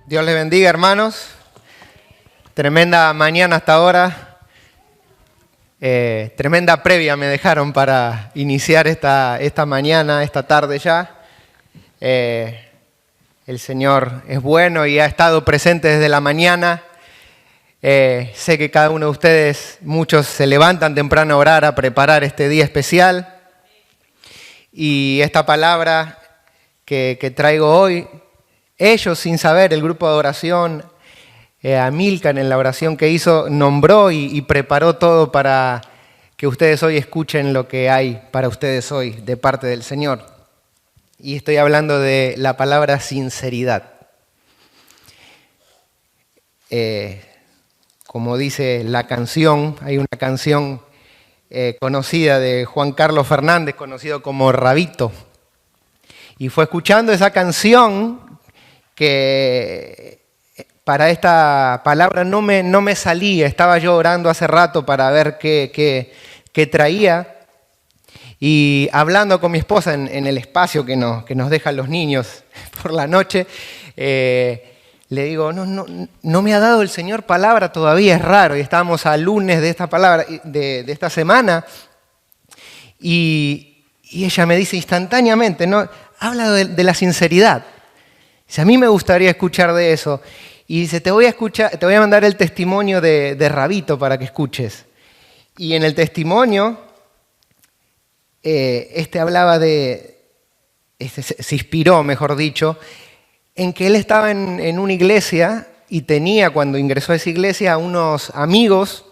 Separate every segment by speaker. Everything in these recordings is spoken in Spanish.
Speaker 1: Dios les bendiga, hermanos. Tremenda mañana hasta ahora. Tremenda previa me dejaron para iniciar esta mañana, esta tarde ya. El Señor es bueno y ha estado presente desde la mañana. Sé que cada uno de ustedes, muchos se levantan temprano a orar, a preparar este día especial. Y esta palabra que traigo hoy, ellos sin saber, el grupo de oración, Amílcar en la oración que hizo, nombró y preparó todo para que ustedes hoy escuchen lo que hay para ustedes hoy de parte del Señor. Y estoy hablando de la palabra sinceridad. Como dice la canción, hay una canción conocida de Juan Carlos Fernández, conocido como Rabito. Y fue escuchando esa canción que para esta palabra no me salía. Estaba yo orando hace rato para ver qué traía. Y hablando con mi esposa en el espacio que nos dejan los niños por la noche, le digo, no me ha dado el Señor palabra todavía, es raro. Y estábamos a lunes de esta palabra, de esta semana, y ella me dice instantáneamente, ¿no? Habla de la sinceridad. Dice, a mí me gustaría escuchar de eso. Y dice, te voy a mandar el testimonio de Rabito para que escuches. Y en el testimonio, hablaba se inspiró, mejor dicho, en que él estaba en una iglesia y tenía, cuando ingresó a esa iglesia, unos amigos,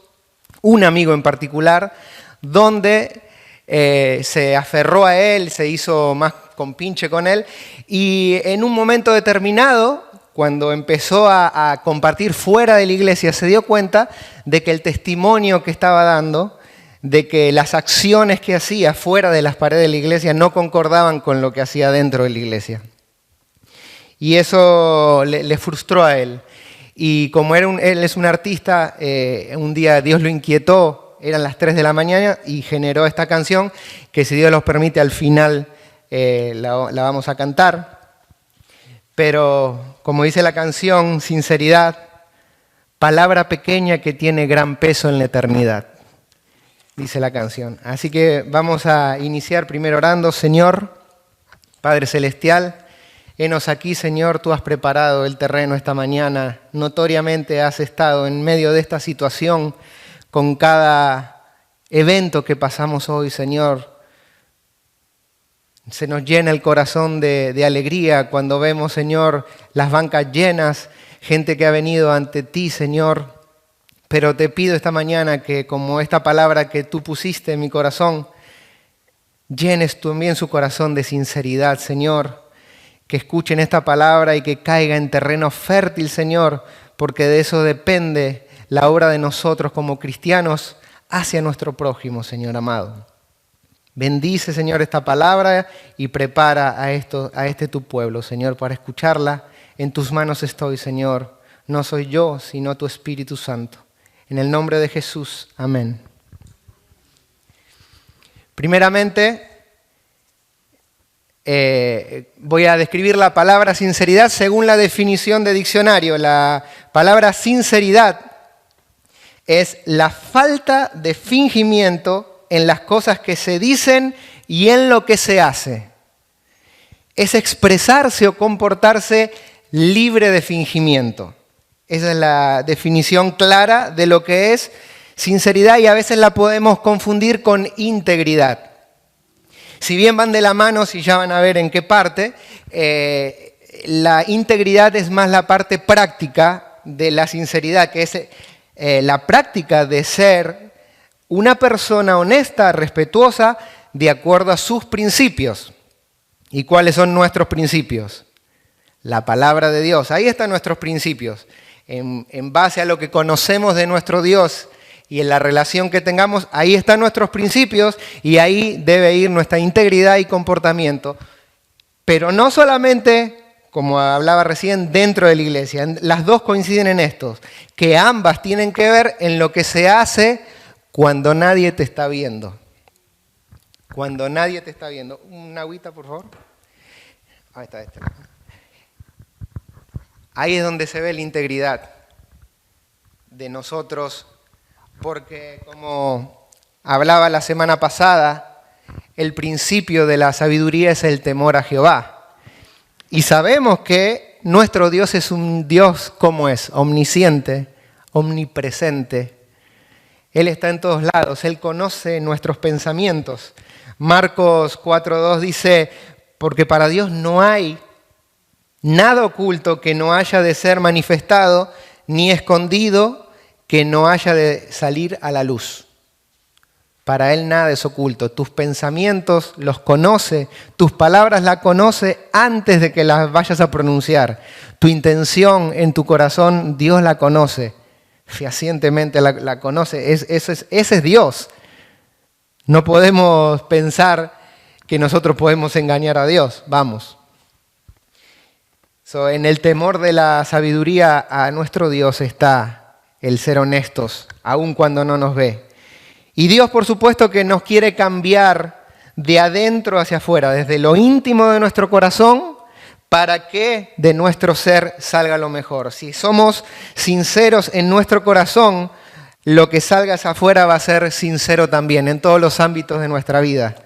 Speaker 1: un amigo en particular, donde se aferró a él, se hizo más compinche con él, y en un momento determinado, cuando empezó a compartir fuera de la iglesia, se dio cuenta de que el testimonio que estaba dando, de que las acciones que hacía fuera de las paredes de la iglesia no concordaban con lo que hacía dentro de la iglesia. Y eso le frustró a él. Y como él es un artista, un día Dios lo inquietó, eran las 3 de la mañana, y generó esta canción que, si Dios los permite, al final la vamos a cantar. Pero, como dice la canción, sinceridad, palabra pequeña que tiene gran peso en la eternidad, dice la canción. Así que vamos a iniciar primero orando. Señor, Padre Celestial, henos aquí, Señor, tú has preparado el terreno esta mañana. Notoriamente has estado en medio de esta situación con cada evento que pasamos hoy, Señor. Se nos llena el corazón de alegría cuando vemos, Señor, las bancas llenas, gente que ha venido ante ti, Señor. Pero te pido esta mañana que, como esta palabra que tú pusiste en mi corazón, llenes tú también su corazón de sinceridad, Señor. Que escuchen esta palabra y que caiga en terreno fértil, Señor, porque de eso depende la obra de nosotros como cristianos hacia nuestro prójimo, Señor amado. Bendice, Señor, esta palabra y prepara a este tu pueblo, Señor, para escucharla. En tus manos estoy, Señor. No soy yo, sino tu Espíritu Santo. En el nombre de Jesús. Amén. Primeramente, voy a describir la palabra sinceridad según la definición de diccionario. La palabra sinceridad es la falta de fingimiento en las cosas que se dicen y en lo que se hace. Es expresarse o comportarse libre de fingimiento. Esa es la definición clara de lo que es sinceridad, y a veces la podemos confundir con integridad. Si bien van de la mano, si ya van a ver en qué parte, la integridad es más la parte práctica de la sinceridad, que es la práctica de ser una persona honesta, respetuosa, de acuerdo a sus principios. ¿Y cuáles son nuestros principios? La palabra de Dios. Ahí están nuestros principios. En base a lo que conocemos de nuestro Dios y en la relación que tengamos, ahí están nuestros principios y ahí debe ir nuestra integridad y comportamiento. Pero no solamente, como hablaba recién, dentro de la iglesia. Las dos coinciden en esto, que ambas tienen que ver en lo que se hace cuando nadie te está viendo. Cuando nadie te está viendo. Una agüita, por favor. Ahí está. Ahí es donde se ve la integridad de nosotros, porque como hablaba la semana pasada, el principio de la sabiduría es el temor a Jehová. Y sabemos que nuestro Dios es un Dios, ¿cómo es? Omnisciente, omnipresente. Él está en todos lados, Él conoce nuestros pensamientos. Marcos 4:2 dice, porque para Dios no hay nada oculto que no haya de ser manifestado, ni escondido que no haya de salir a la luz. Para Él nada es oculto. Tus pensamientos los conoce, tus palabras las conoce antes de que las vayas a pronunciar. Tu intención en tu corazón, Dios la conoce, fehacientemente la conoce. Ese es Dios. No podemos pensar que nosotros podemos engañar a Dios. Vamos. En el temor de la sabiduría a nuestro Dios está el ser honestos, aun cuando no nos ve. Y Dios, por supuesto, que nos quiere cambiar de adentro hacia afuera, desde lo íntimo de nuestro corazón, para que de nuestro ser salga lo mejor. Si somos sinceros en nuestro corazón, lo que salga hacia afuera va a ser sincero también, en todos los ámbitos de nuestra vida.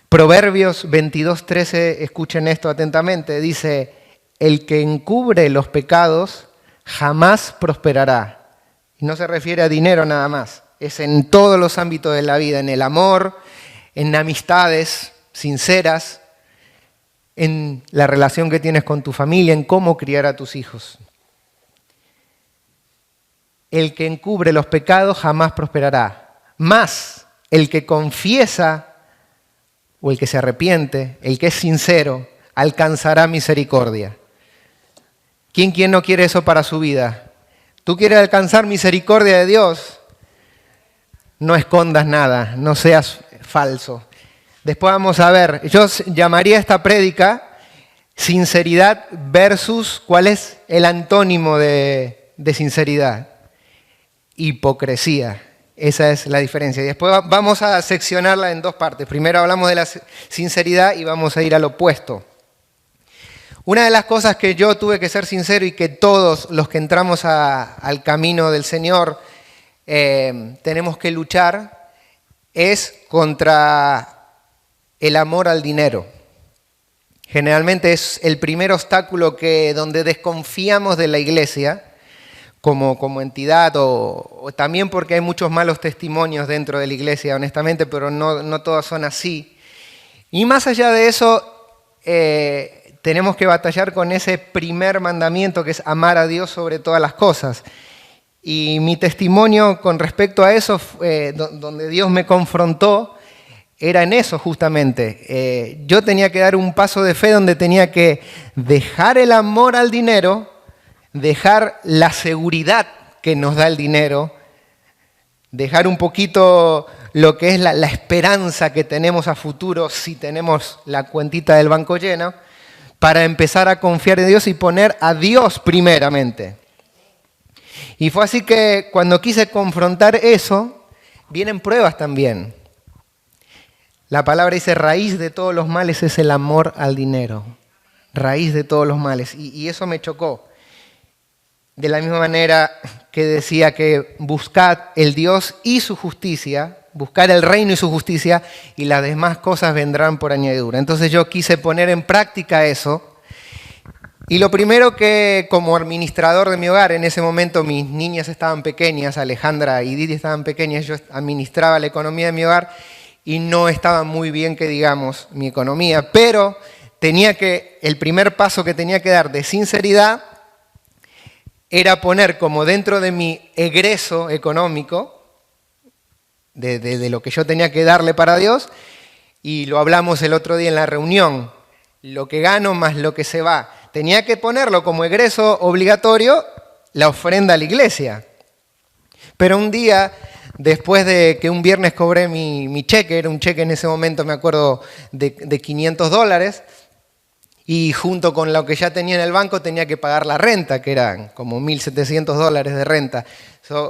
Speaker 1: Proverbios 22:13, escuchen esto atentamente, dice, el que encubre los pecados jamás prosperará. Y no se refiere a dinero nada más, es en todos los ámbitos de la vida, en el amor, en amistades sinceras, en la relación que tienes con tu familia, en cómo criar a tus hijos. El que encubre los pecados jamás prosperará. Más el que confiesa o el que se arrepiente, el que es sincero, alcanzará misericordia. ¿Quién no quiere eso para su vida? ¿Tú quieres alcanzar misericordia de Dios? No escondas nada, no seas falso. Después vamos a ver, yo llamaría esta prédica sinceridad versus, ¿cuál es el antónimo de sinceridad? Hipocresía. Esa es la diferencia. Y después vamos a seccionarla en dos partes. Primero hablamos de la sinceridad y vamos a ir al opuesto. Una de las cosas que yo tuve que ser sincero y que todos los que entramos al camino del Señor tenemos que luchar es contra el amor al dinero. Generalmente es el primer obstáculo donde desconfiamos de la iglesia como entidad o también porque hay muchos malos testimonios dentro de la iglesia, honestamente, pero no todos son así. Y más allá de eso, tenemos que batallar con ese primer mandamiento que es amar a Dios sobre todas las cosas. Y mi testimonio con respecto a eso, donde Dios me confrontó, era en eso justamente. Yo tenía que dar un paso de fe donde tenía que dejar el amor al dinero, dejar la seguridad que nos da el dinero, dejar un poquito lo que es la esperanza que tenemos a futuro si tenemos la cuentita del banco llena, para empezar a confiar en Dios y poner a Dios primeramente. Y fue así que cuando quise confrontar eso, vienen pruebas también. La palabra dice, raíz de todos los males es el amor al dinero. Raíz de todos los males. Y eso me chocó. De la misma manera que decía que buscad el Dios y su justicia, buscar el reino y su justicia, y las demás cosas vendrán por añadidura. Entonces yo quise poner en práctica eso. Y lo primero que, como administrador de mi hogar, en ese momento mis niñas estaban pequeñas, Alejandra y Didi estaban pequeñas, yo administraba la economía de mi hogar y no estaba muy bien, que digamos, mi economía, pero el primer paso que tenía que dar de sinceridad era poner como dentro de mi egreso económico, de lo que yo tenía que darle para Dios, y lo hablamos el otro día en la reunión, lo que gano más lo que se va. Tenía que ponerlo como egreso obligatorio, la ofrenda a la iglesia. Pero un día, después de que un viernes cobré mi cheque, era un cheque en ese momento, me acuerdo, de $500, y junto con lo que ya tenía en el banco tenía que pagar la renta, que eran como $1.700 de renta.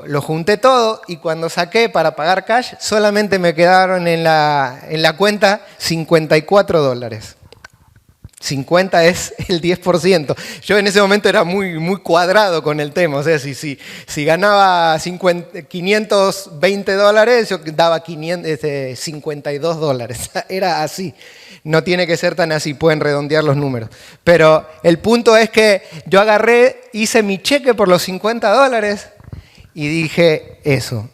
Speaker 1: Lo junté todo y cuando saqué para pagar cash, solamente me quedaron en la cuenta $54. 50 es el 10%. Yo en ese momento era muy cuadrado con el tema. O sea, si ganaba $520, yo daba $52. Era así. No tiene que ser tan así, pueden redondear los números. Pero el punto es que yo agarré, hice mi cheque por los $50 y dije eso.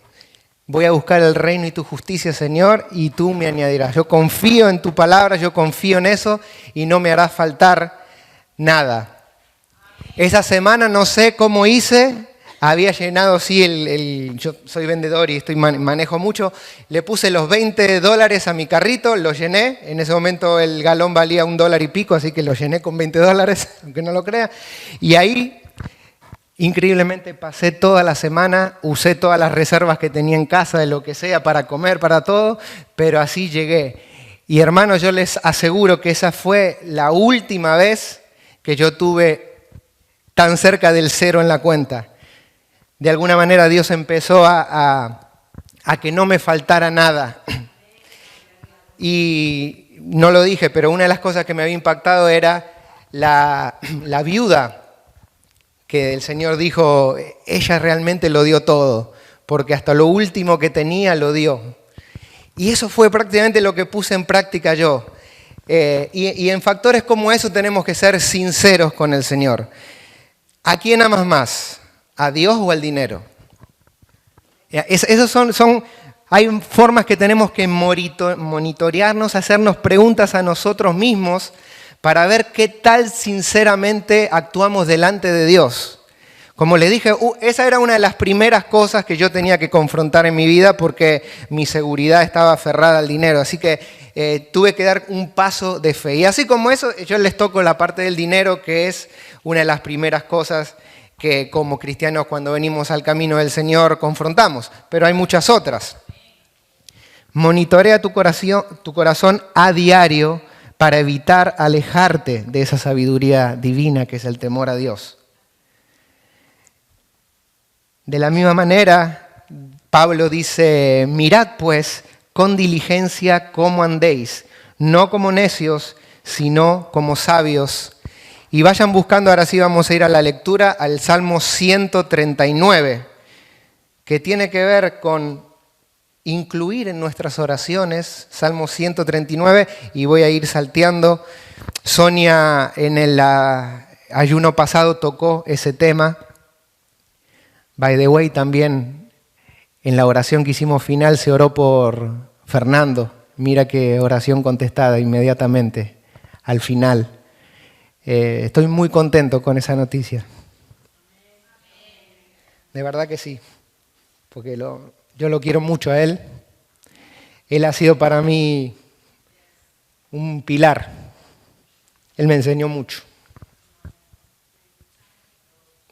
Speaker 1: Voy a buscar el reino y tu justicia, Señor, y tú me añadirás. Yo confío en tu palabra, yo confío en eso y no me hará faltar nada. Esa semana no sé cómo hice, había llenado, sí, yo soy vendedor y manejo mucho, le puse los $20 a mi carrito, lo llené, en ese momento el galón valía $1 y pico, así que lo llené con $20, aunque no lo crea, y ahí... Increíblemente pasé toda la semana, usé todas las reservas que tenía en casa, de lo que sea, para comer, para todo, pero así llegué. Y hermanos, yo les aseguro que esa fue la última vez que yo tuve tan cerca del cero en la cuenta. De alguna manera Dios empezó a que no me faltara nada. Y no lo dije, pero una de las cosas que me había impactado era la viuda, que el Señor dijo, ella realmente lo dio todo, porque hasta lo último que tenía lo dio. Y eso fue prácticamente lo que puse en práctica yo. Y en factores como eso tenemos que ser sinceros con el Señor. ¿A quién amas más? ¿A Dios o al dinero? Hay formas que tenemos que monitorearnos, hacernos preguntas a nosotros mismos, para ver qué tal sinceramente actuamos delante de Dios. Como le dije, esa era una de las primeras cosas que yo tenía que confrontar en mi vida porque mi seguridad estaba aferrada al dinero. Así que tuve que dar un paso de fe. Y así como eso, yo les toco la parte del dinero, que es una de las primeras cosas que como cristianos cuando venimos al camino del Señor confrontamos. Pero hay muchas otras. Monitorea tu corazón a diario, para evitar alejarte de esa sabiduría divina que es el temor a Dios. De la misma manera, Pablo dice, mirad pues con diligencia cómo andéis, no como necios, sino como sabios. Y vayan buscando, ahora sí vamos a ir a la lectura, al Salmo 139, que tiene que ver con incluir en nuestras oraciones, Salmo 139, y voy a ir salteando. Sonia en el ayuno pasado tocó ese tema. By the way, también en la oración que hicimos final se oró por Fernando. Mira qué oración contestada inmediatamente al final. Estoy muy contento con esa noticia. De verdad que sí, porque yo lo quiero mucho a él. Él ha sido para mí un pilar. Él me enseñó mucho.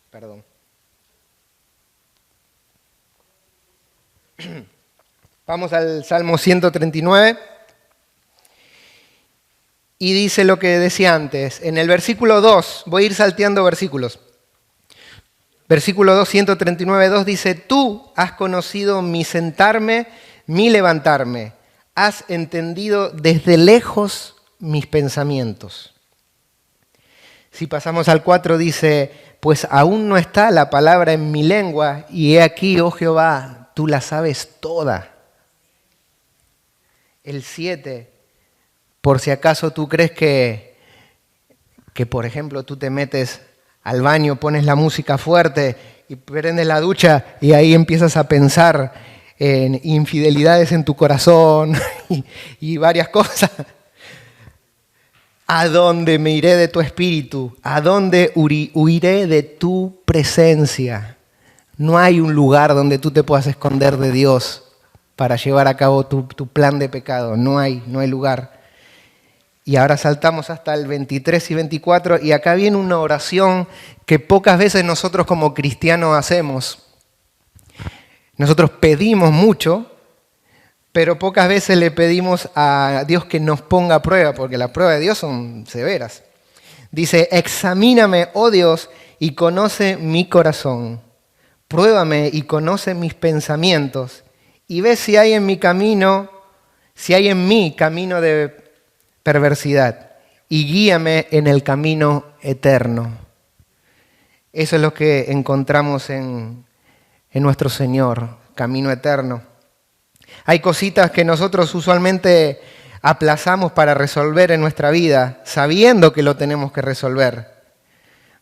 Speaker 1: Perdón. Vamos al Salmo 139. Y dice lo que decía antes. En el versículo 2, voy a ir salteando versículos. Versículo 2, 139, 2 dice, tú has conocido mi sentarme, mi levantarme. Has entendido desde lejos mis pensamientos. Si pasamos al 4 dice, pues aún no está la palabra en mi lengua, y he aquí, oh Jehová, tú la sabes toda. El 7, por si acaso tú crees que por ejemplo, tú te metes al baño, pones la música fuerte y prendes la ducha y ahí empiezas a pensar en infidelidades en tu corazón y varias cosas. ¿A dónde me iré de tu espíritu? ¿A dónde huiré de tu presencia? No hay un lugar donde tú te puedas esconder de Dios para llevar a cabo tu plan de pecado. No hay lugar. Y ahora saltamos hasta el 23 y 24 y acá viene una oración que pocas veces nosotros como cristianos hacemos. Nosotros pedimos mucho, pero pocas veces le pedimos a Dios que nos ponga a prueba, porque las pruebas de Dios son severas. Dice, examíname, oh Dios, y conoce mi corazón. Pruébame y conoce mis pensamientos. Y ve si hay en mi camino, si hay en mí camino de perversidad. y guíame en el camino eterno. Eso es lo que encontramos en nuestro Señor, camino eterno. Hay cositas que nosotros usualmente aplazamos para resolver en nuestra vida, sabiendo que lo tenemos que resolver.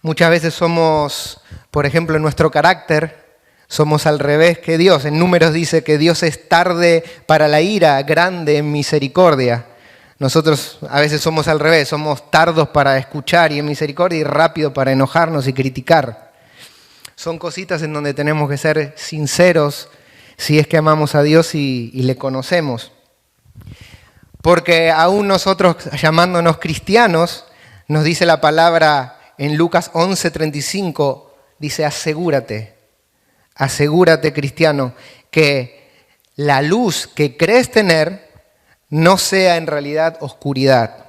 Speaker 1: Muchas veces somos, por ejemplo, en nuestro carácter, somos al revés que Dios. En Números dice que Dios es tarde para la ira, grande en misericordia. Nosotros a veces somos al revés, somos tardos para escuchar y en misericordia y rápido para enojarnos y criticar. Son cositas en donde tenemos que ser sinceros si es que amamos a Dios y le conocemos. Porque aún nosotros, llamándonos cristianos, nos dice la palabra en Lucas 11:35, dice asegúrate, cristiano, que la luz que crees tener no sea en realidad oscuridad.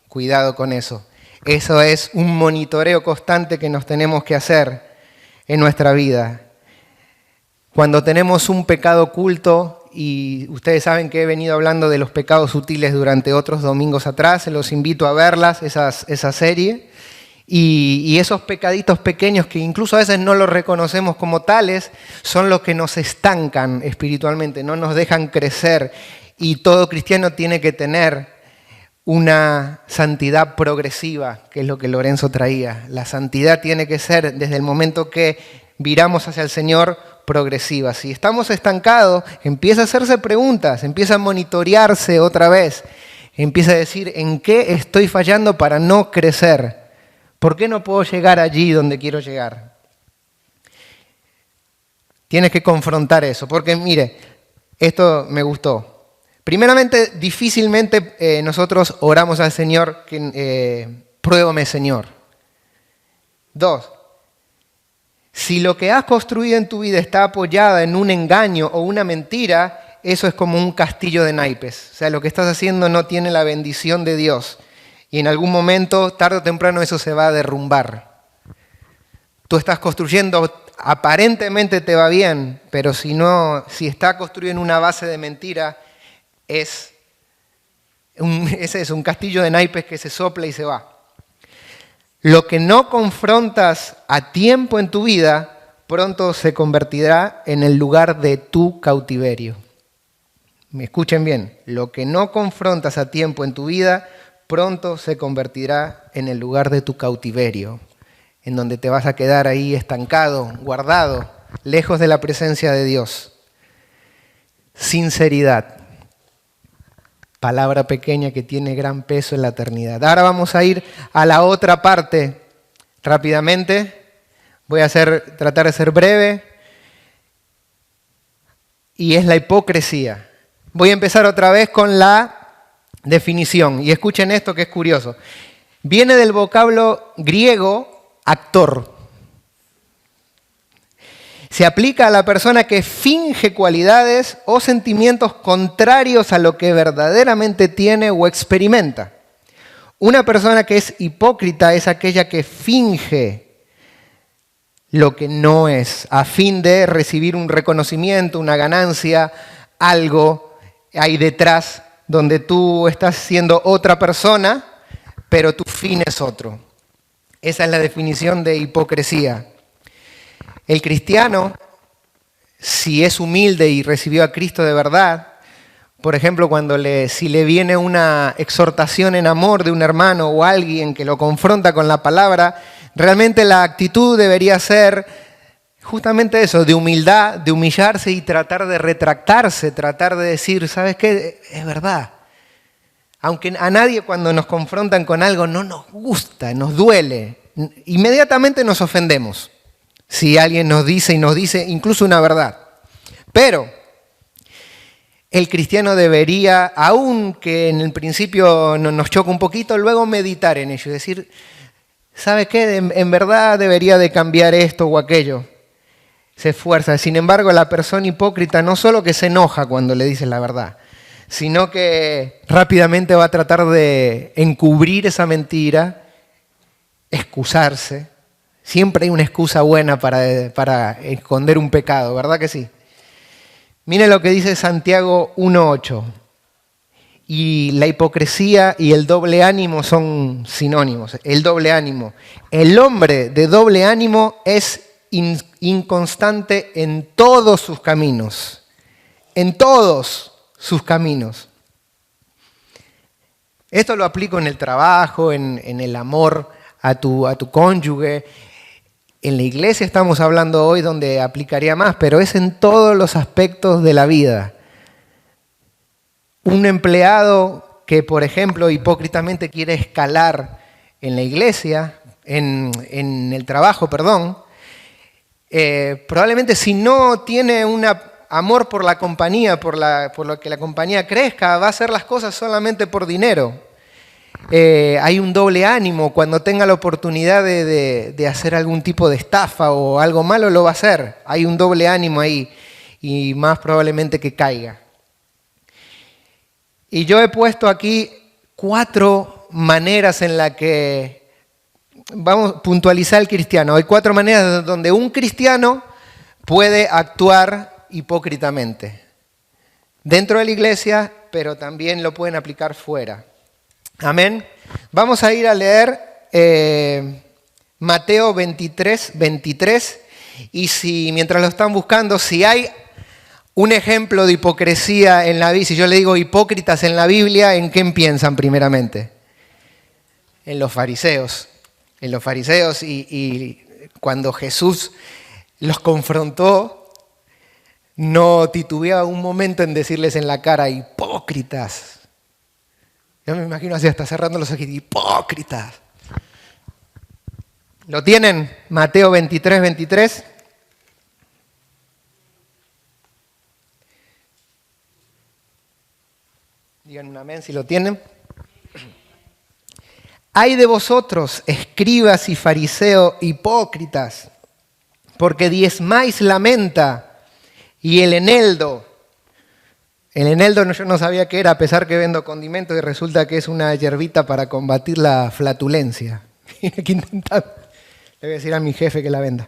Speaker 1: Cuidado con eso. Eso es un monitoreo constante que nos tenemos que hacer en nuestra vida. Cuando tenemos un pecado oculto, y ustedes saben que he venido hablando de los pecados sutiles durante otros domingos atrás, los invito a verlas, esa serie, y esos pecaditos pequeños que incluso a veces no los reconocemos como tales, son los que nos estancan espiritualmente, no nos dejan crecer, y todo cristiano tiene que tener una santidad progresiva, que es lo que Lorenzo traía. La santidad tiene que ser desde el momento que viramos hacia el Señor, progresiva. Si estamos estancados, empieza a hacerse preguntas, empieza a monitorearse otra vez, empieza a decir en qué estoy fallando para no crecer, por qué no puedo llegar allí donde quiero llegar. Tienes que confrontar eso, porque mire, esto me gustó. Primeramente, difícilmente nosotros oramos al Señor, pruébame Señor. 2, si lo que has construido en tu vida está apoyada en un engaño o una mentira, eso es como un castillo de naipes. O sea, lo que estás haciendo no tiene la bendición de Dios. Y en algún momento, tarde o temprano, eso se va a derrumbar. Tú estás construyendo, aparentemente te va bien, pero si está construido en una base de mentira, ese es un castillo de naipes que se sopla y se va. Lo que no confrontas a tiempo en tu vida, pronto se convertirá en el lugar de tu cautiverio. Me escuchen bien, lo que no confrontas a tiempo en tu vida, pronto se convertirá en el lugar de tu cautiverio, en donde te vas a quedar ahí estancado, guardado, lejos de la presencia de Dios. Sinceridad. Palabra pequeña que tiene gran peso en la eternidad. Ahora vamos a ir a la otra parte rápidamente. Voy a tratar de ser breve. Y es la hipocresía. Voy a empezar otra vez con la definición. Y escuchen esto que es curioso. Viene del vocablo griego actor. Se aplica a la persona que finge cualidades o sentimientos contrarios a lo que verdaderamente tiene o experimenta. Una persona que es hipócrita es aquella que finge lo que no es, a fin de recibir un reconocimiento, una ganancia, algo ahí detrás donde tú estás siendo otra persona, pero tu fin es otro. Esa es la definición de hipocresía. El cristiano, si es humilde y recibió a Cristo de verdad, por ejemplo, si le viene una exhortación en amor de un hermano o alguien que lo confronta con la palabra, realmente la actitud debería ser justamente eso, de humildad, de humillarse y tratar de retractarse, tratar de decir, ¿sabes qué? Es verdad. Aunque a nadie cuando nos confrontan con algo no nos gusta, nos duele, inmediatamente nos ofendemos. Si alguien nos dice incluso una verdad. Pero el cristiano debería, aunque en el principio nos choca un poquito, luego meditar en ello y decir, ¿sabe qué? En verdad debería de cambiar esto o aquello. Se esfuerza. Sin embargo, la persona hipócrita no solo que se enoja cuando le dices la verdad, sino que rápidamente va a tratar de encubrir esa mentira, excusarse. Siempre hay una excusa buena para esconder un pecado, ¿verdad que sí? Mire lo que dice Santiago 1:8. y la hipocresía y el doble ánimo son sinónimos. El doble ánimo. El hombre de doble ánimo es inconstante en todos sus caminos. En todos sus caminos. Esto lo aplico en el trabajo, en el amor a tu cónyuge. En la iglesia estamos hablando hoy donde aplicaría más, pero es en todos los aspectos de la vida. Un empleado que, por ejemplo, hipócritamente quiere escalar en la iglesia, en el trabajo, perdón, probablemente si no tiene un amor por la compañía, por lo que la compañía crezca, va a hacer las cosas solamente por dinero. Hay un doble ánimo. Cuando tenga la oportunidad de hacer algún tipo de estafa o algo malo, lo va a hacer. Hay un doble ánimo ahí y más probablemente que caiga. Y yo he puesto aquí 4 maneras en las que vamos a puntualizar al cristiano. Hay 4 maneras donde un cristiano puede actuar hipócritamente. Dentro de la iglesia, pero también lo pueden aplicar fuera. Amén. Vamos a ir a leer Mateo 23, 23. Y si mientras lo están buscando, si hay un ejemplo de hipocresía en la Biblia, si yo le digo hipócritas en la Biblia, ¿en quién piensan primeramente? En los fariseos. En los fariseos y cuando Jesús los confrontó, no titubeaba un momento en decirles en la cara, hipócritas. Yo me imagino así, hasta cerrando los ojos, hipócritas. ¿Lo tienen? Mateo 23, 23. Digan un amén si lo tienen. Ay de vosotros, escribas y fariseos hipócritas, porque diezmáis la menta y el eneldo. El eneldo yo no sabía qué era, a pesar que vendo condimentos, y resulta que es una hierbita para combatir la flatulencia. Hay que intentar. Le voy a decir a mi jefe que la venda.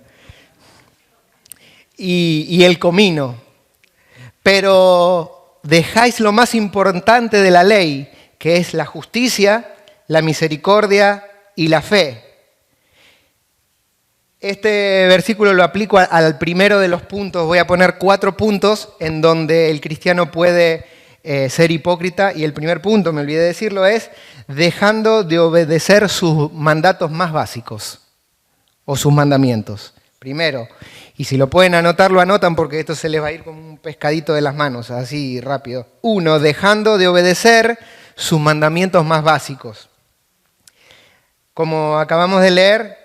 Speaker 1: Y el comino. Pero dejáis lo más importante de la ley, que es la justicia, la misericordia y la fe. Este versículo lo aplico al primero de los puntos. Voy a poner 4 puntos en donde el cristiano puede ser hipócrita. Y el primer punto, me olvidé decirlo, es dejando de obedecer sus mandatos más básicos o sus mandamientos. Primero, y si lo pueden anotar, lo anotan porque esto se les va a ir como un pescadito de las manos, así rápido. 1, dejando de obedecer sus mandamientos más básicos. Como acabamos de leer,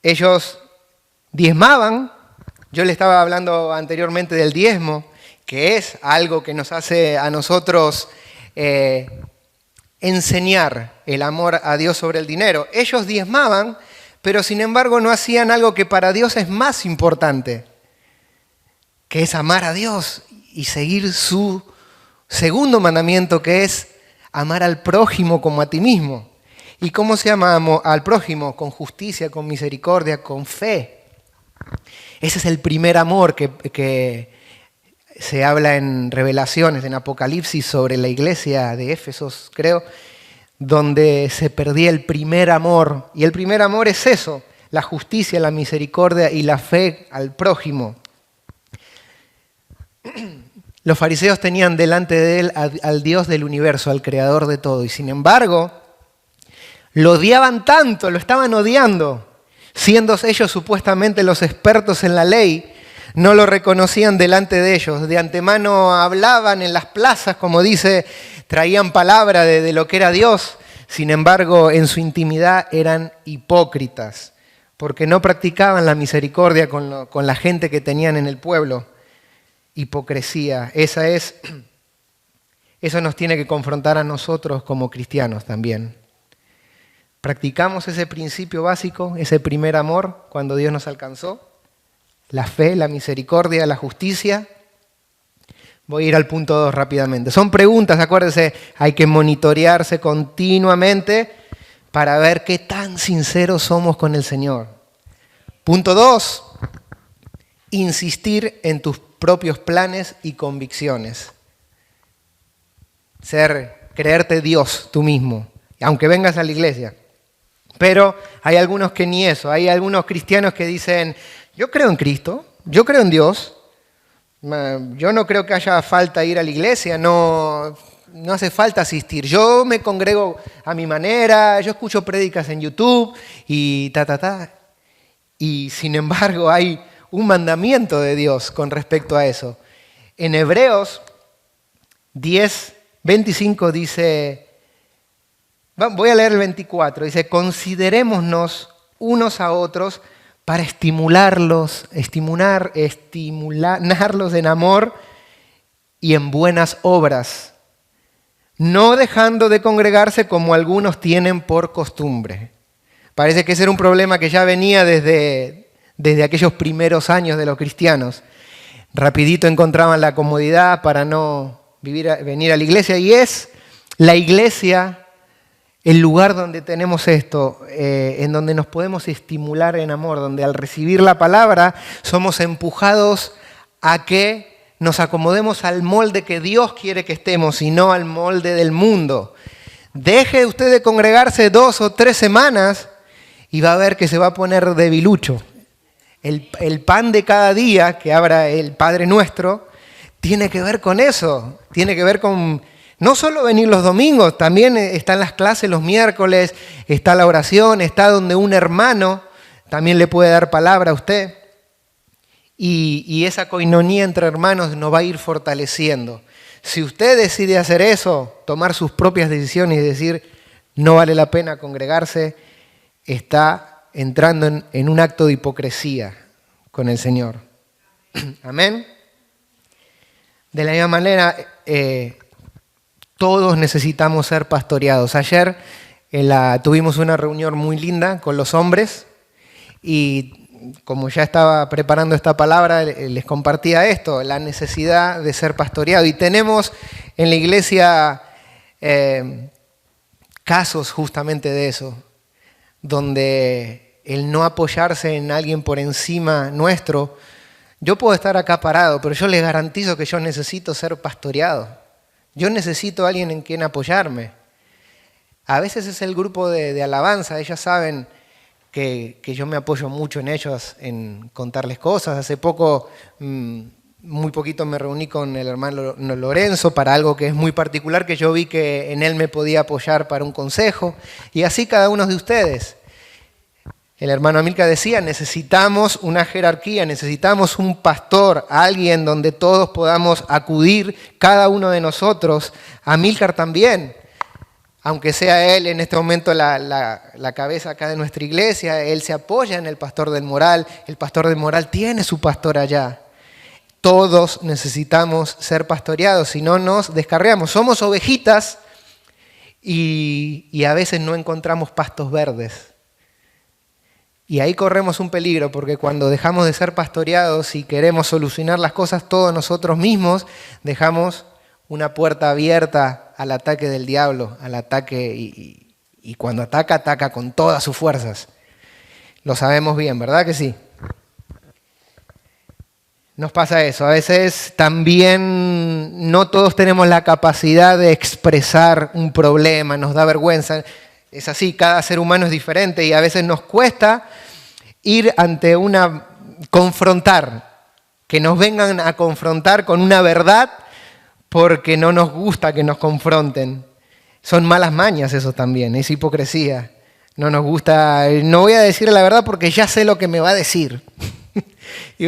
Speaker 1: ellos diezmaban. Yo le estaba hablando anteriormente del diezmo, que es algo que nos hace a nosotros enseñar el amor a Dios sobre el dinero. Ellos diezmaban, pero sin embargo no hacían algo que para Dios es más importante, que es amar a Dios y seguir su segundo mandamiento, que es amar al prójimo como a ti mismo. ¿Y cómo se ama al prójimo? Con justicia, con misericordia, con fe. Ese es el primer amor que se habla en Revelaciones, en Apocalipsis, sobre la iglesia de Éfesos, creo, donde se perdía el primer amor. Y el primer amor es eso, la justicia, la misericordia y la fe al prójimo. Los fariseos tenían delante de él al Dios del universo, al creador de todo, y sin embargo lo odiaban tanto, lo estaban odiando, siendo ellos supuestamente los expertos en la ley, no lo reconocían delante de ellos. De antemano hablaban en las plazas, como dice, traían palabra de lo que era Dios. Sin embargo, en su intimidad eran hipócritas, porque no practicaban la misericordia con la gente que tenían en el pueblo. Hipocresía, eso nos tiene que confrontar a nosotros como cristianos también. ¿Practicamos ese principio básico, ese primer amor cuando Dios nos alcanzó? La fe, la misericordia, la justicia. Voy a ir al punto 2 rápidamente. Son preguntas, acuérdense, hay que monitorearse continuamente para ver qué tan sinceros somos con el Señor. Punto 2, insistir en tus propios planes y convicciones. creerte Dios tú mismo, aunque vengas a la iglesia. Pero hay algunos que ni eso, hay algunos cristianos que dicen, yo creo en Cristo, yo creo en Dios, yo no creo que haya falta ir a la iglesia, no hace falta asistir, yo me congrego a mi manera, yo escucho prédicas en YouTube y Y sin embargo hay un mandamiento de Dios con respecto a eso. En Hebreos 10:25 dice, voy a leer el 24, dice, considerémonos unos a otros para estimularlos en amor y en buenas obras, no dejando de congregarse como algunos tienen por costumbre. Parece que ese era un problema que ya venía desde aquellos primeros años de los cristianos. Rapidito encontraban la comodidad para no venir a la iglesia, y es la iglesia el lugar donde tenemos esto, en donde nos podemos estimular en amor, donde al recibir la palabra somos empujados a que nos acomodemos al molde que Dios quiere que estemos y no al molde del mundo. Deje usted de congregarse 2 o 3 semanas y va a ver que se va a poner debilucho. El pan de cada día que abra el Padre Nuestro tiene que ver con eso, tiene que ver con no solo venir los domingos, también están las clases los miércoles, está la oración, está donde un hermano también le puede dar palabra a usted. Y esa coinonía entre hermanos nos va a ir fortaleciendo. Si usted decide hacer eso, tomar sus propias decisiones y decir no vale la pena congregarse, está entrando en un acto de hipocresía con el Señor. Amén. De la misma manera, todos necesitamos ser pastoreados. Ayer tuvimos una reunión muy linda con los hombres y como ya estaba preparando esta palabra, les compartía esto, la necesidad de ser pastoreado. Y tenemos en la iglesia casos justamente de eso, donde el no apoyarse en alguien por encima nuestro, yo puedo estar acá parado, pero yo les garantizo que yo necesito ser pastoreado. Yo necesito a alguien en quien apoyarme. A veces es el grupo de alabanza, ellas saben que yo me apoyo mucho en ellos, en contarles cosas. Hace poco, muy poquito me reuní con el hermano Lorenzo para algo que es muy particular, que yo vi que en él me podía apoyar para un consejo. Y así cada uno de ustedes. El hermano Amílcar decía, necesitamos una jerarquía, necesitamos un pastor, alguien donde todos podamos acudir, cada uno de nosotros. Amílcar también, aunque sea él en este momento la cabeza acá de nuestra iglesia, él se apoya en el pastor del Moral tiene su pastor allá. Todos necesitamos ser pastoreados, si no nos descarriamos. Somos ovejitas y a veces no encontramos pastos verdes. Y ahí corremos un peligro, porque cuando dejamos de ser pastoreados y queremos solucionar las cosas todos nosotros mismos, dejamos una puerta abierta al ataque del diablo, al ataque, y cuando ataca, ataca con todas sus fuerzas. Lo sabemos bien, ¿verdad que sí? Nos pasa eso. A veces también no todos tenemos la capacidad de expresar un problema, nos da vergüenza. Es así, cada ser humano es diferente y a veces nos cuesta ir ante confrontar, que nos vengan a confrontar con una verdad porque no nos gusta que nos confronten. Son malas mañas eso también, es hipocresía. No nos gusta, no voy a decir la verdad porque ya sé lo que me va a decir. Y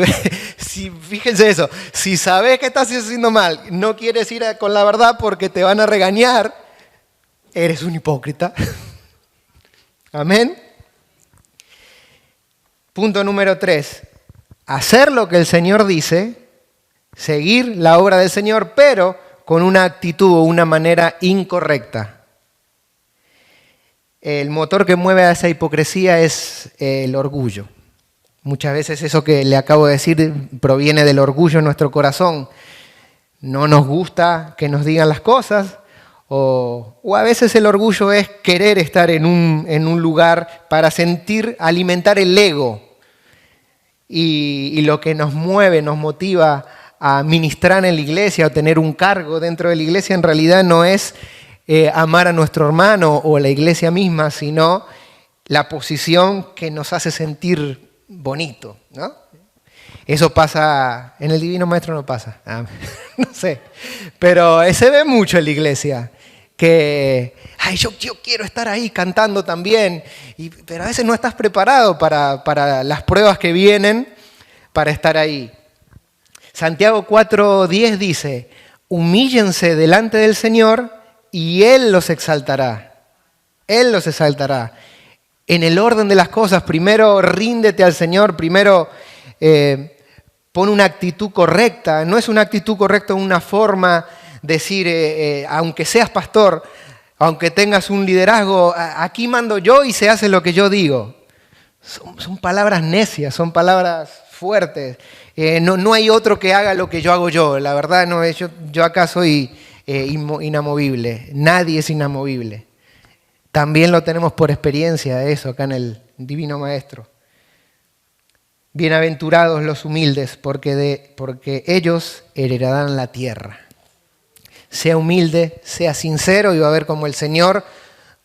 Speaker 1: fíjense eso, si sabes que estás haciendo mal, no quieres ir con la verdad porque te van a regañar, eres un hipócrita. Amén. Punto número 3. Hacer lo que el Señor dice, seguir la obra del Señor, pero con una actitud o una manera incorrecta. El motor que mueve a esa hipocresía es el orgullo. Muchas veces eso que le acabo de decir proviene del orgullo en nuestro corazón. No nos gusta que nos digan las cosas. O a veces el orgullo es querer estar en un lugar para alimentar el ego. Y lo que nos mueve, nos motiva a ministrar en la iglesia o tener un cargo dentro de la iglesia en realidad no es amar a nuestro hermano o la iglesia misma, sino la posición que nos hace sentir bonito, ¿no? Eso pasa, en el Divino Maestro no pasa, no sé, pero se ve mucho en la iglesia, que ay, yo quiero estar ahí cantando también, pero a veces no estás preparado para las pruebas que vienen para estar ahí. Santiago 4:10 dice, humíllense delante del Señor y Él los exaltará. Él los exaltará. En el orden de las cosas, primero ríndete al Señor, primero pon una actitud correcta. No es una actitud correcta una forma de decir, aunque seas pastor, aunque tengas un liderazgo, aquí mando yo y se hace lo que yo digo. Son palabras necias, son palabras fuertes. No hay otro que haga lo que yo hago yo. La verdad, no, yo acá soy inamovible. Nadie es inamovible. También lo tenemos por experiencia, eso, acá en el Divino Maestro. Bienaventurados los humildes, porque ellos heredarán la tierra. Sea humilde, sea sincero y va a ver cómo el Señor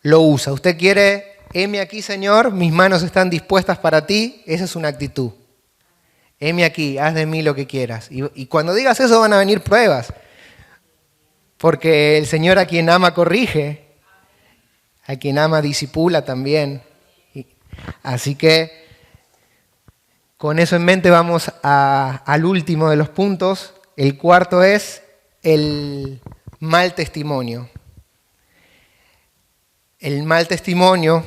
Speaker 1: lo usa. Usted quiere, heme aquí, Señor, mis manos están dispuestas para ti. Esa es una actitud. Heme aquí, haz de mí lo que quieras. Y cuando digas eso van a venir pruebas. Porque el Señor a quien ama corrige, a quien ama disipula también. Así que con eso en mente vamos al último de los puntos. El cuarto es el mal testimonio. El mal testimonio.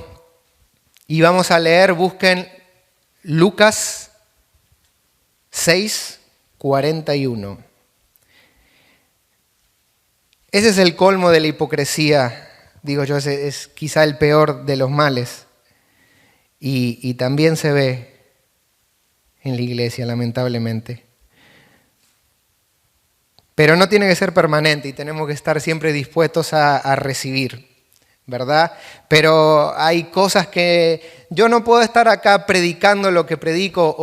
Speaker 1: Y vamos a leer, busquen Lucas 6:41. Ese es el colmo de la hipocresía, digo yo, ese es quizá el peor de los males. Y también se ve en la iglesia, lamentablemente. Pero no tiene que ser permanente y tenemos que estar siempre dispuestos a recibir, ¿verdad? Pero hay cosas que yo no puedo estar acá predicando lo que predico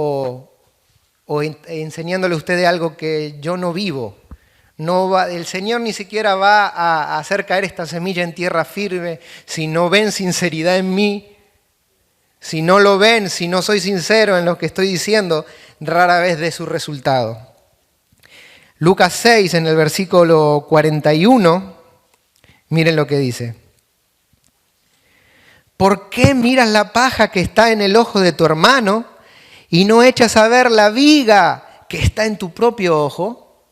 Speaker 1: o enseñándole a ustedes algo que yo no vivo. El Señor ni siquiera va a hacer caer esta semilla en tierra firme si no ven sinceridad en mí. Si no lo ven, si no soy sincero en lo que estoy diciendo, rara vez dé su resultado. Lucas 6, en el versículo 41, miren lo que dice. ¿Por qué miras la paja que está en el ojo de tu hermano y no echas a ver la viga que está en tu propio ojo?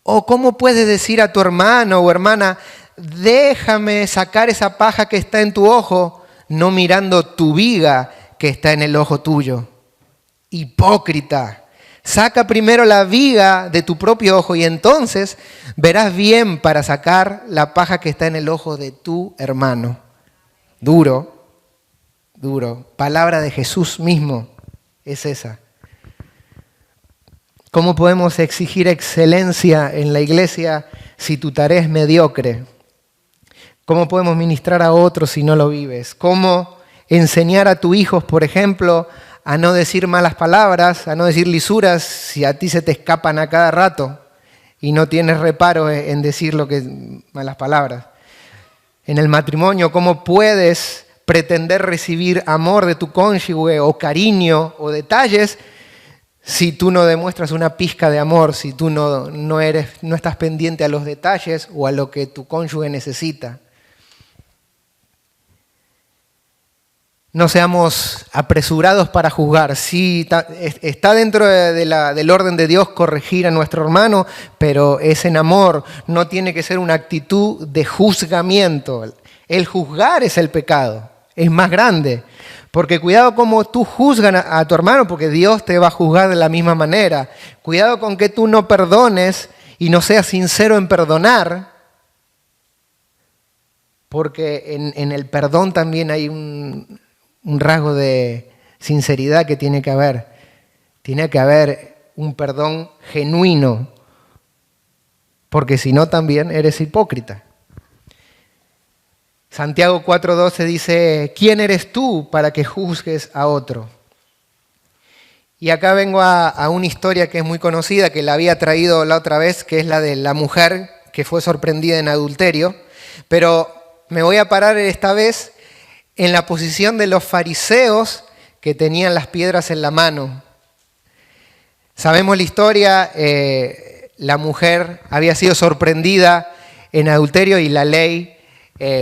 Speaker 1: ¿O cómo puedes decir a tu hermano o hermana, déjame sacar esa paja que está en tu ojo, no mirando tu viga que está en el ojo tuyo? Hipócrita, saca primero la viga de tu propio ojo y entonces verás bien para sacar la paja que está en el ojo de tu hermano. Duro, duro. Palabra de Jesús mismo es esa. ¿Cómo podemos exigir excelencia en la iglesia si tu tarea es mediocre? ¿Cómo podemos ministrar a otros si no lo vives? ¿Cómo enseñar a tus hijos, por ejemplo, a no decir malas palabras, a no decir lisuras si a ti se te escapan a cada rato y no tienes reparo en decir malas palabras? En el matrimonio, ¿cómo puedes pretender recibir amor de tu cónyuge o cariño o detalles si tú no demuestras una pizca de amor, si tú no estás pendiente a los detalles o a lo que tu cónyuge necesita? No seamos apresurados para juzgar. Sí, está dentro del orden de Dios corregir a nuestro hermano, pero es en amor, no tiene que ser una actitud de juzgamiento. El juzgar es el pecado, es más grande. Porque cuidado como tú juzgas a tu hermano, porque Dios te va a juzgar de la misma manera. Cuidado con que tú no perdones y no seas sincero en perdonar, porque en el perdón también hay un rasgo de sinceridad que tiene que haber. Tiene que haber un perdón genuino, porque si no también eres hipócrita. Santiago 4:12 dice, ¿quién eres tú para que juzgues a otro? Y acá vengo a una historia que es muy conocida, que la había traído la otra vez, que es la de la mujer que fue sorprendida en adulterio. Pero me voy a parar esta vez en la posición de los fariseos que tenían las piedras en la mano. Sabemos la historia, la mujer había sido sorprendida en adulterio y la ley,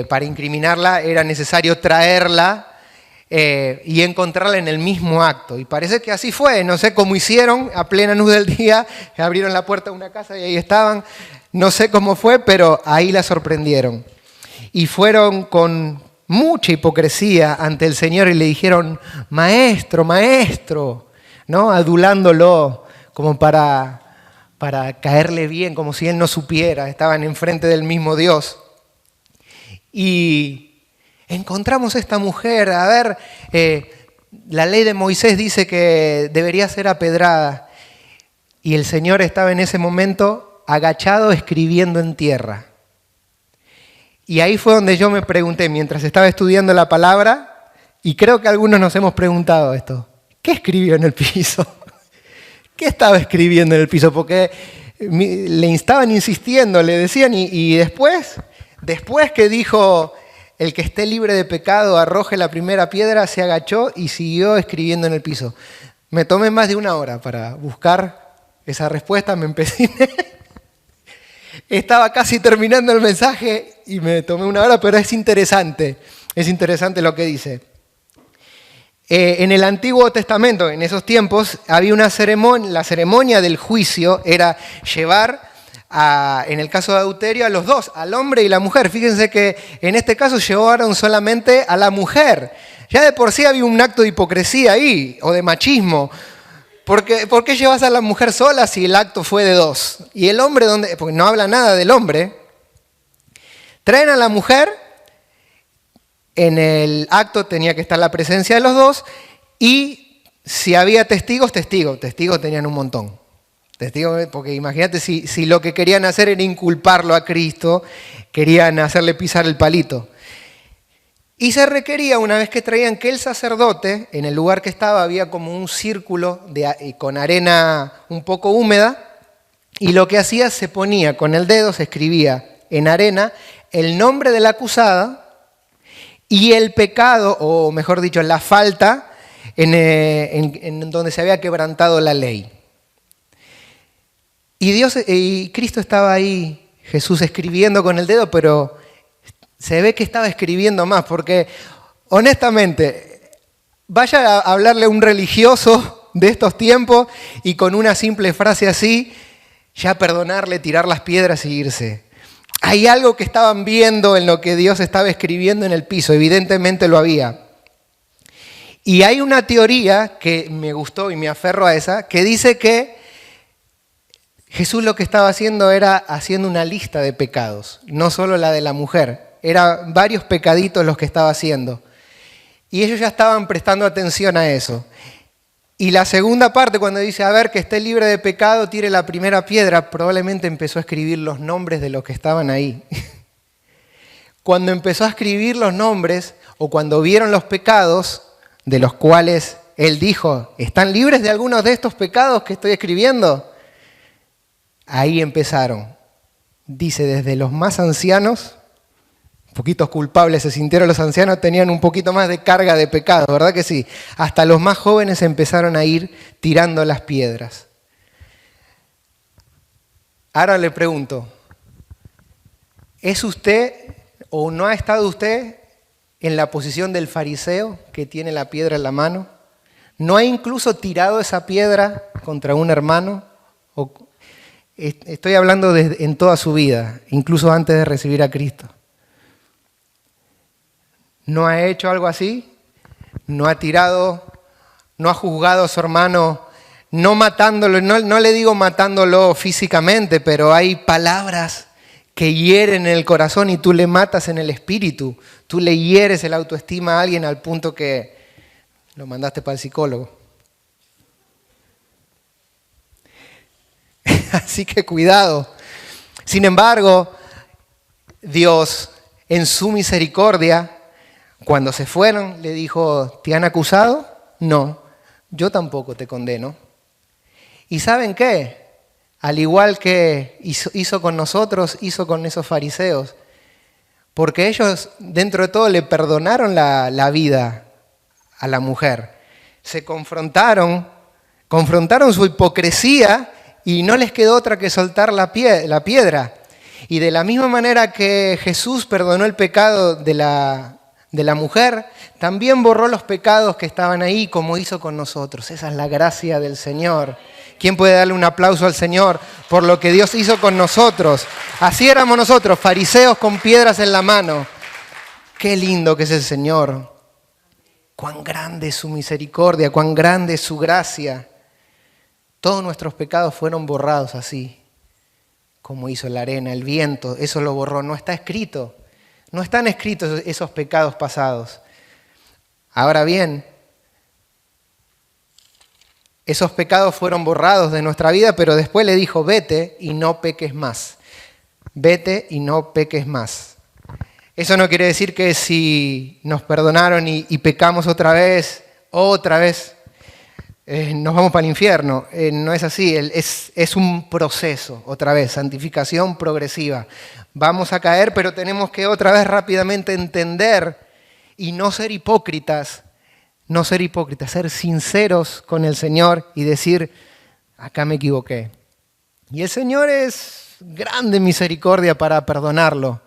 Speaker 1: para incriminarla, era necesario traerla y encontrarla en el mismo acto. Y parece que así fue, no sé cómo hicieron, a plena luz del día, abrieron la puerta de una casa y ahí estaban. No sé cómo fue, pero ahí la sorprendieron. Y fueron con mucha hipocresía ante el Señor y le dijeron, maestro, maestro, ¿no? Adulándolo como para caerle bien, como si él no supiera. Estaban enfrente del mismo Dios. Y encontramos esta mujer, a ver, la ley de Moisés dice que debería ser apedrada. Y el Señor estaba en ese momento agachado escribiendo en tierra. Y ahí fue donde yo me pregunté, mientras estaba estudiando la palabra, y creo que algunos nos hemos preguntado esto, ¿qué escribió en el piso? ¿Qué estaba escribiendo en el piso? Porque le estaban insistiendo, le decían, y después que dijo, el que esté libre de pecado arroje la primera piedra, se agachó y siguió escribiendo en el piso. Me tomé más de una hora para buscar esa respuesta, me empeciné. Estaba casi terminando el mensaje y me tomé una hora, pero es interesante lo que dice. En el Antiguo Testamento, en esos tiempos, había una ceremonia, la ceremonia del juicio era llevar, en el caso de adulterio, a los dos, al hombre y la mujer. Fíjense que en este caso llevaron solamente a la mujer. Ya de por sí había un acto de hipocresía ahí, o de machismo. ¿Por qué llevas a la mujer sola si el acto fue de dos? Y el hombre, ¿dónde? Porque no habla nada del hombre. Traen a la mujer, en el acto tenía que estar la presencia de los dos, y si había testigos tenían un montón. Testigos, porque imagínate si lo que querían hacer era inculparlo a Cristo, querían hacerle pisar el palito. Y se requería, una vez que traían, que el sacerdote, en el lugar que estaba, había como un círculo con arena un poco húmeda, y lo que hacía, se ponía con el dedo, se escribía en arena el nombre de la acusada y el pecado, o mejor dicho, la falta en donde se había quebrantado la ley. Y Cristo estaba ahí, Jesús, escribiendo con el dedo, pero se ve que estaba escribiendo más, porque honestamente, vaya a hablarle a un religioso de estos tiempos y con una simple frase así, ya perdonarle, tirar las piedras y irse. Hay algo que estaban viendo en lo que Dios estaba escribiendo en el piso, evidentemente lo había. Y hay una teoría que me gustó y me aferro a esa, que dice que Jesús lo que estaba haciendo era haciendo una lista de pecados, no solo la de la mujer. Eran varios pecaditos los que estaba haciendo. Y ellos ya estaban prestando atención a eso. Y la segunda parte, cuando dice, a ver, que esté libre de pecado, tire la primera piedra, probablemente empezó a escribir los nombres de los que estaban ahí. Cuando empezó a escribir los nombres, o cuando vieron los pecados, de los cuales él dijo, ¿están libres de algunos de estos pecados que estoy escribiendo? Ahí empezaron. Dice, desde los más ancianos, poquitos culpables se sintieron los ancianos, tenían un poquito más de carga de pecado, ¿verdad que sí? Hasta los más jóvenes empezaron a ir tirando las piedras. Ahora le pregunto, ¿es usted o no ha estado usted en la posición del fariseo que tiene la piedra en la mano? ¿No ha incluso tirado esa piedra contra un hermano? Estoy hablando en toda su vida, incluso antes de recibir a Cristo. ¿No ha hecho algo así? ¿No ha tirado, no ha juzgado a su hermano, no matándolo? No le digo matándolo físicamente, pero hay palabras que hieren en el corazón y tú le matas en el espíritu. Tú le hieres el autoestima a alguien al punto que lo mandaste para el psicólogo. Así que cuidado. Sin embargo, Dios, en su misericordia, cuando se fueron, le dijo, ¿te han acusado? No. yo tampoco te condeno. ¿Y saben qué? Al igual que hizo con nosotros, hizo con esos fariseos. Porque ellos, dentro de todo, le perdonaron la vida a la mujer. Se confrontaron su hipocresía y no les quedó otra que soltar la piedra. Y de la misma manera que Jesús perdonó el pecado de la mujer, también borró los pecados que estaban ahí como hizo con nosotros. Esa es la gracia del Señor. ¿Quién puede darle un aplauso al Señor por lo que Dios hizo con nosotros? Así éramos nosotros, fariseos con piedras en la mano. Qué lindo que es el Señor. Cuán grande es su misericordia, cuán grande es su gracia. Todos nuestros pecados fueron borrados así, como hizo la arena, el viento, eso lo borró. No está escrito, no están escritos esos pecados pasados. Ahora bien, esos pecados fueron borrados de nuestra vida, pero después le dijo, vete y no peques más. Vete y no peques más. Eso no quiere decir que si nos perdonaron y pecamos otra vez, nos vamos para el infierno. No es así, es un proceso, otra vez, santificación progresiva. Vamos a caer, pero tenemos que otra vez rápidamente entender y no ser hipócritas, ser sinceros con el Señor y decir, acá me equivoqué. Y el Señor es grande en misericordia para perdonarlo.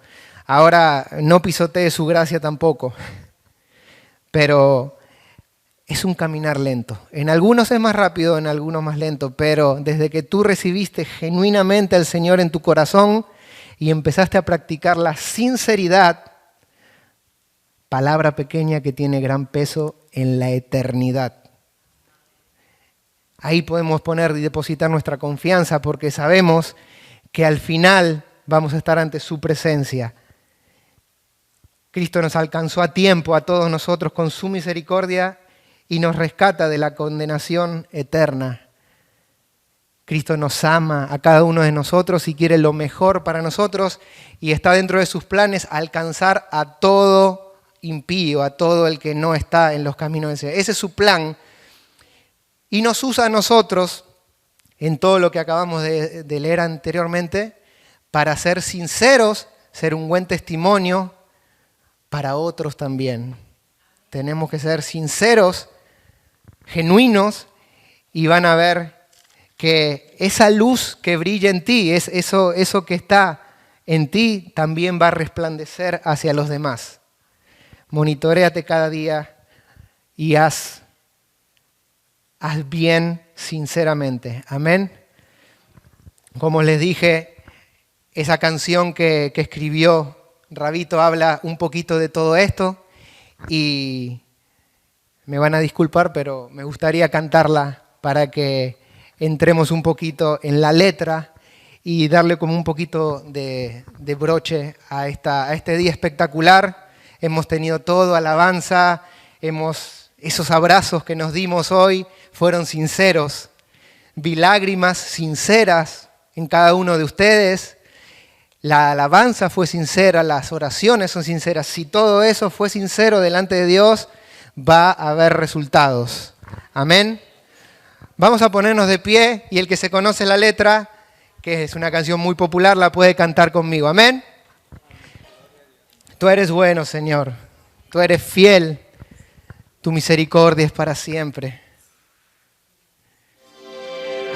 Speaker 1: Ahora, no pisotee su gracia tampoco, pero es un caminar lento. En algunos es más rápido, en algunos más lento, pero desde que tú recibiste genuinamente al Señor en tu corazón y empezaste a practicar la sinceridad, palabra pequeña que tiene gran peso en la eternidad. Ahí podemos poner y depositar nuestra confianza porque sabemos que al final vamos a estar ante su presencia. Cristo nos alcanzó a tiempo a todos nosotros con su misericordia y nos rescata de la condenación eterna. Cristo nos ama a cada uno de nosotros y quiere lo mejor para nosotros y está dentro de sus planes alcanzar a todo impío, a todo el que no está en los caminos de Señor. Ese es su plan y nos usa a nosotros en todo lo que acabamos de leer anteriormente para ser sinceros, ser un buen testimonio para otros también. Tenemos que ser sinceros, genuinos y van a ver que esa luz que brilla en ti, eso que está en ti también va a resplandecer hacia los demás. Monitoréate cada día y haz bien sinceramente. Amén. Como les dije, esa canción que escribió Rabito habla un poquito de todo esto y me van a disculpar, pero me gustaría cantarla para que entremos un poquito en la letra y darle como un poquito de broche a este día espectacular. Hemos tenido todo, alabanza, esos abrazos que nos dimos hoy fueron sinceros. Vi lágrimas sinceras en cada uno de ustedes. La alabanza fue sincera, las oraciones son sinceras. Si todo eso fue sincero delante de Dios, va a haber resultados. Amén. Vamos a ponernos de pie y el que se conoce la letra, que es una canción muy popular, la puede cantar conmigo. Amén. Tú eres bueno, Señor. Tú eres fiel. Tu misericordia es para siempre.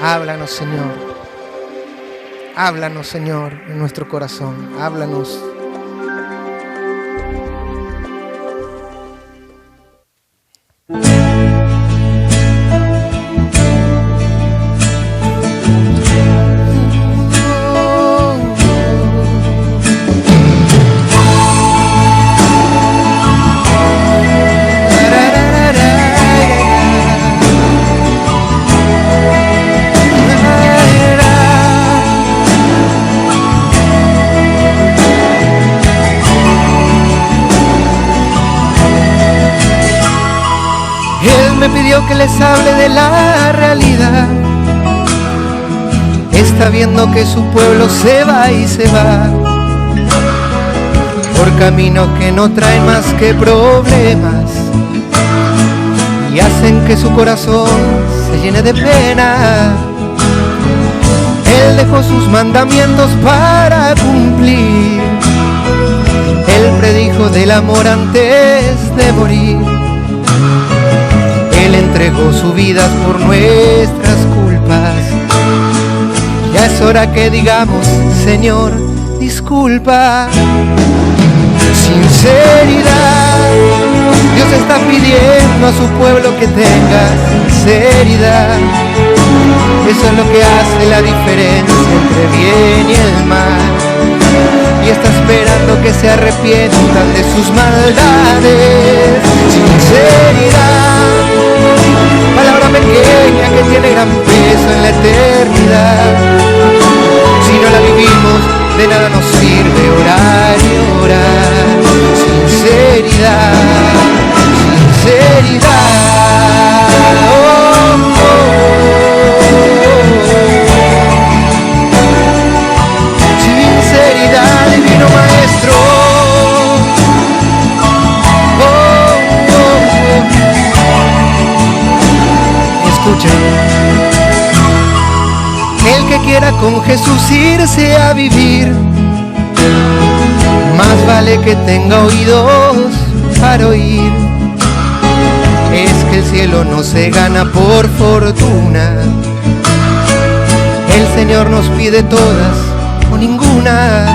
Speaker 1: Háblanos, Señor. Háblanos, Señor, en nuestro corazón. Háblanos. Me pidió que les hable de la realidad. Está viendo que su pueblo se va y se va por caminos que no traen más que problemas. y hacen que su corazón se llene de pena. Él dejó sus mandamientos para cumplir. Él predijo del amor antes de morir. Él entregó su vida por nuestras culpas. Ya es hora que digamos, Señor, disculpa. Sinceridad, Dios está pidiendo a su pueblo que tenga sinceridad. Eso es lo que hace la diferencia entre bien y el mal. Y está esperando que se arrepientan de sus maldades. Sinceridad, palabra pequeña que tiene gran peso en la eternidad. Si no la vivimos, de nada nos sirve orar y orar. Sinceridad, sinceridad. Oh, oh. Sinceridad, divino maestro. Oh, oh, oh. Escuchen. El que quiera con Jesús irse a vivir, más vale que tenga oídos para oír. Es que el cielo no se gana por fortuna. El Señor nos pide todas o ninguna.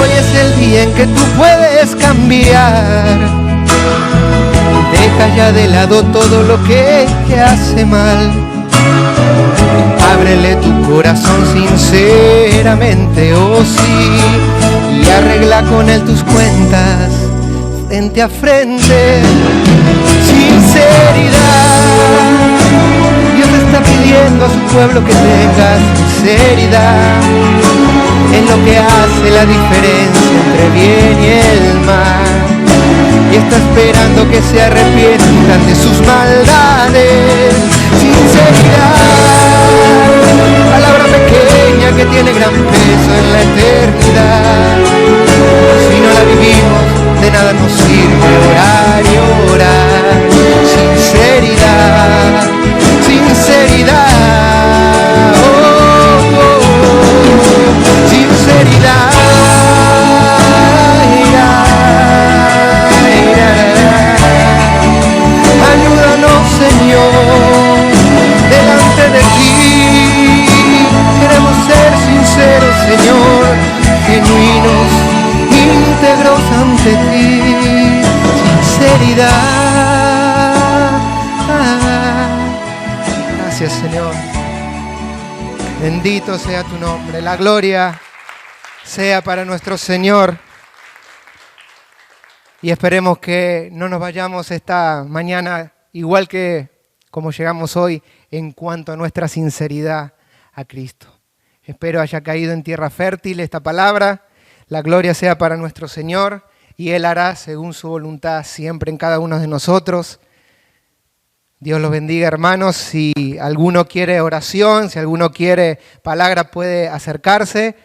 Speaker 1: Hoy es el día en que tú puedes cambiar. Deja ya de lado todo lo que te hace mal. Ábrele tu corazón sinceramente, oh sí, y arregla con él tus cuentas frente a frente. Sinceridad, Dios está pidiendo a su pueblo que tenga sinceridad. Es lo que hace la diferencia entre bien y el mal. Y está esperando que se arrepientan de sus maldades. Sinceridad, palabra pequeña que tiene gran peso en la eternidad. Si no la vivimos, de nada nos sirve orar y orar. Sinceridad, sinceridad, oh, oh, oh. Sinceridad. Ayúdanos, Señor, delante de ti. Queremos ser sinceros, Señor, genuinos, íntegros ante ti. Sinceridad. Gracias, Señor. Bendito sea tu nombre. La gloria sea para nuestro Señor. Y esperemos que no nos vayamos esta mañana igual que como llegamos hoy en cuanto a nuestra sinceridad a Cristo. Espero haya caído en tierra fértil esta palabra. La gloria sea para nuestro Señor y Él hará según su voluntad siempre en cada uno de nosotros. Dios los bendiga, hermanos. Si alguno quiere oración, si alguno quiere palabra, puede acercarse.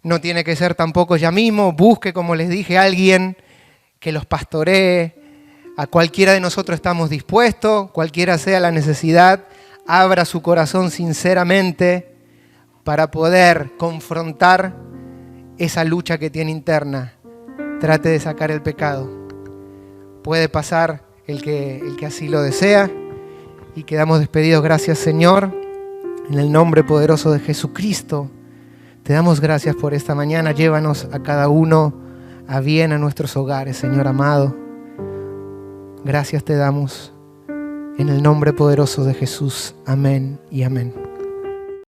Speaker 1: No tiene que ser tampoco ya mismo. Busque, como les dije, a alguien que los pastoree. A cualquiera de nosotros estamos dispuestos, cualquiera sea la necesidad, abra su corazón sinceramente para poder confrontar esa lucha que tiene interna. Trate de sacar el pecado. Puede pasar el que así lo desea. Y quedamos despedidos. Gracias, Señor, en el nombre poderoso de Jesucristo. Te damos gracias por esta mañana. Llévanos a cada uno a bien a nuestros hogares, Señor amado. Gracias te damos en el nombre poderoso de Jesús. Amén y amén.